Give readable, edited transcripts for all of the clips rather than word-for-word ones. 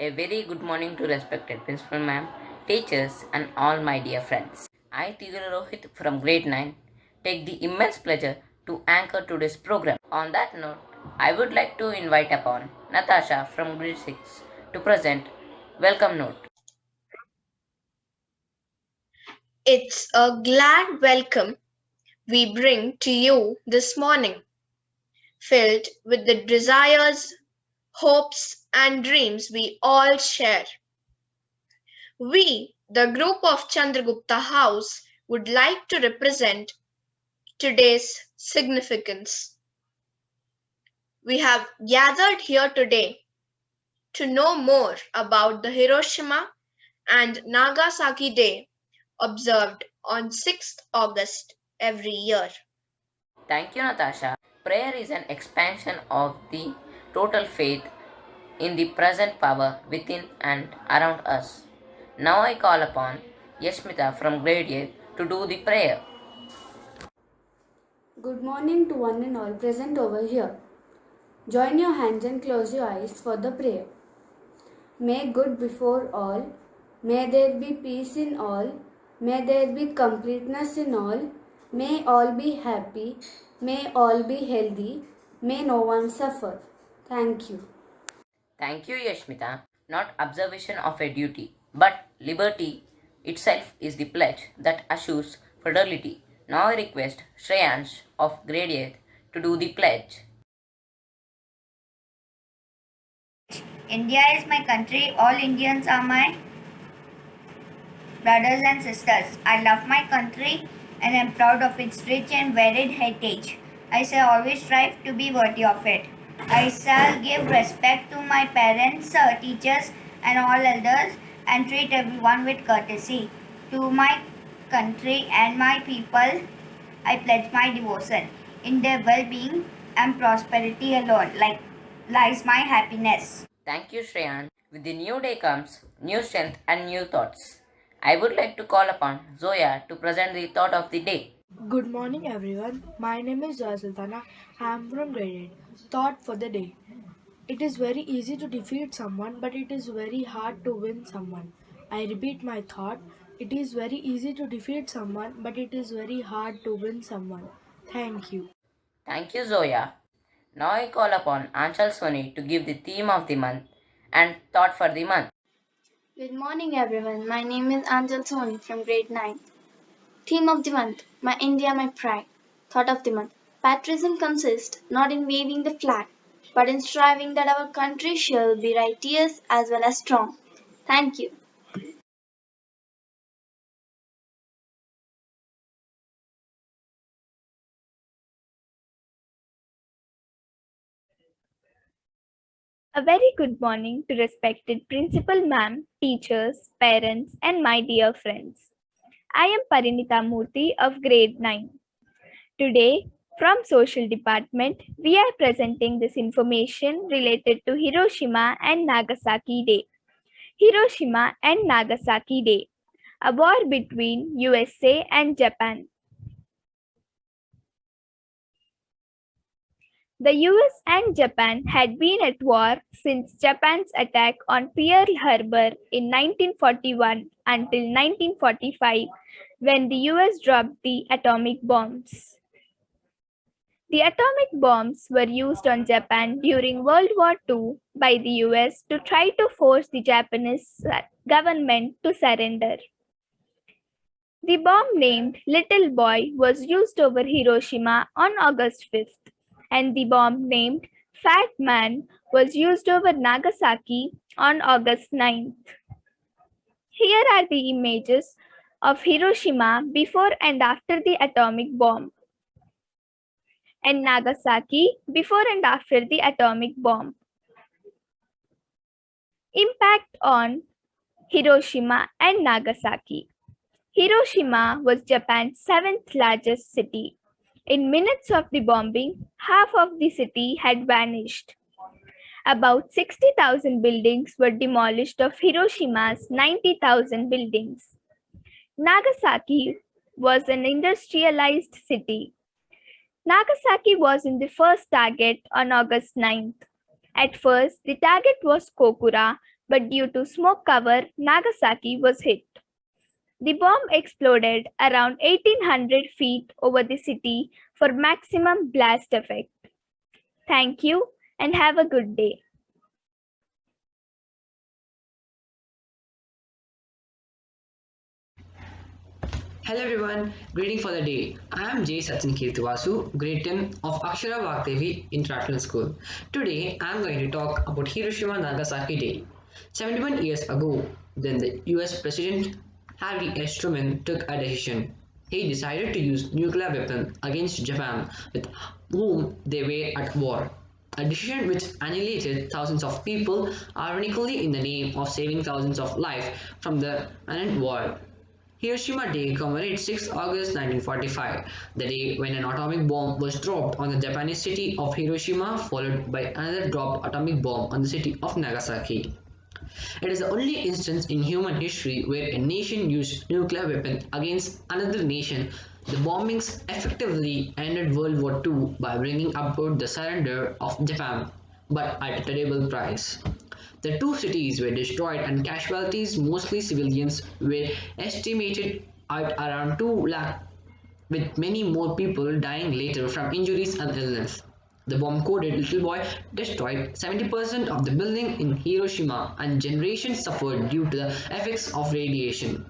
A very good morning to respected Principal Ma'am, teachers, and all my dear friends. I, Teacher Rohit from grade 9, take the immense pleasure to anchor today's program. On that note, I would like to invite upon Natasha from grade 6 to present welcome note. It's a glad welcome we bring to you this morning, filled with the desires, hopes, and dreams we all share. We, the group of Chandragupta House, would like to represent today's significance. We have gathered here today to know more about the Hiroshima and Nagasaki Day observed on 6th August every year. Thank you, Natasha. Prayer is an expansion of the total faith in the present power within and around us. Now I call upon Yashmita from grade 8 to do the prayer. Good morning to one and all present over here. Join your hands and close your eyes for the prayer. May good before all, may there be peace in all, may there be completeness in all, may all be happy, may all be healthy, may no one suffer. Thank you. Thank you, Yashmita. Not observation of a duty, but liberty itself is the pledge that assures fidelity. Now I request Shreyansh of grade 8 to do the pledge. India is my country. All Indians are my brothers and sisters. I love my country and am proud of its rich and varied heritage. I shall always strive to be worthy of it. I shall give respect to my parents, teachers, and all elders, and treat everyone with courtesy. To my country and my people, I pledge my devotion. In their well being and prosperity alone lies my happiness. Thank you, Shreyan. With the new day comes new strength and new thoughts. I would like to call upon Zoya to present the thought of the day. Good morning, everyone. My name is Zoya Sultana. I am from grade 8. Thought for the day. It is very easy to defeat someone, but it is very hard to win someone. I repeat my thought. It is very easy to defeat someone, but it is very hard to win someone. Thank you. Thank you, Zoya. Now I call upon Anshal Soni to give the theme of the month and thought for the month. Good morning, everyone. My name is Anjal Soni from grade 9. Theme of the month: My India, my pride. Thought of the month: patriotism consists not in waving the flag, but in striving that our country shall be righteous as well as strong. Thank you. A very good morning to respected Principal Ma'am, teachers, parents, and my dear friends. I am Parinita Murthy of grade 9. Today, from Social Department, we are presenting this information related to Hiroshima and Nagasaki Day. Hiroshima and Nagasaki Day, a war between USA and Japan. The US and Japan had been at war since Japan's attack on Pearl Harbor in 1941 until 1945, when the US dropped the atomic bombs. The atomic bombs were used on Japan during World War II by the US to try to force the Japanese government to surrender. The bomb named Little Boy was used over Hiroshima on August 5th. And the bomb named Fat Man was used over Nagasaki on August 9th. Here are the images of Hiroshima before and after the atomic bomb, and Nagasaki before and after the atomic bomb. Impact on Hiroshima and Nagasaki. Hiroshima was Japan's 7th largest city. In minutes of the bombing, half of the city had vanished. About 60,000 buildings were demolished of Hiroshima's 90,000 buildings. Nagasaki was an industrialized city. Nagasaki was in the first target on August 9th. At first, the target was Kokura, but due to smoke cover, Nagasaki was hit. The bomb exploded around 1800 feet over the city for maximum blast effect. Thank you and have a good day. Hello everyone, greeting for the day. I am J. Sachin Kirtivasu, grade 10 of Akshara Vaagdevi International School. Today I am going to talk about Hiroshima Nagasaki Day. 71 years ago, then the US President Harry S. Truman took a decision. He decided to use nuclear weapons against Japan, with whom they were at war. A decision which annihilated thousands of people, ironically in the name of saving thousands of lives from the imminent war. Hiroshima Day commemorates 6 August 1945, the day when an atomic bomb was dropped on the Japanese city of Hiroshima, followed by another dropped atomic bomb on the city of Nagasaki. It is the only instance in human history where a nation used nuclear weapons against another nation. The bombings effectively ended World War II by bringing about the surrender of Japan, but at a terrible price. The two cities were destroyed and casualties, mostly civilians, were estimated at around 2 lakh, with many more people dying later from injuries and illness. The bomb-coated little boy destroyed 70% of the building in Hiroshima, and generations suffered due to the effects of radiation.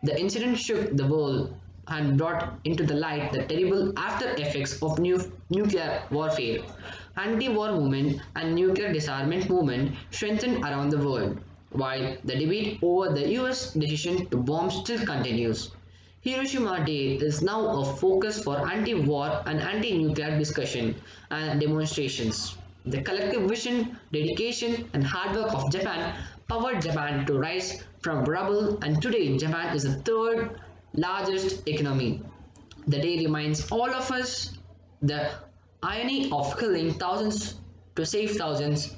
The incident shook the world and brought into the light the terrible after effects of nuclear warfare. Anti-war movement and nuclear disarmament movement strengthened around the world, while the debate over the US decision to bomb still continues. Hiroshima Day is now a focus for anti-war and anti-nuclear discussion and demonstrations. The collective vision, dedication, and hard work of Japan powered Japan to rise from rubble, and today Japan is the third largest economy. The day reminds all of us the irony of killing thousands to save thousands,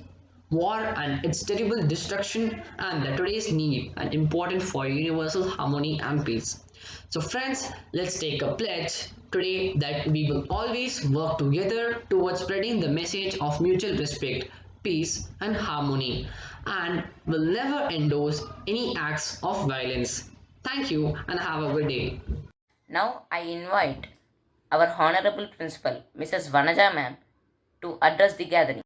war and its terrible destruction, and the today's need and important for universal harmony and peace. So friends, let's take a pledge today that we will always work together towards spreading the message of mutual respect, peace and harmony, and will never endorse any acts of violence. Thank you and have a good day. Now I invite our Honorable Principal, Mrs. Vanaja Ma'am, to address the gathering.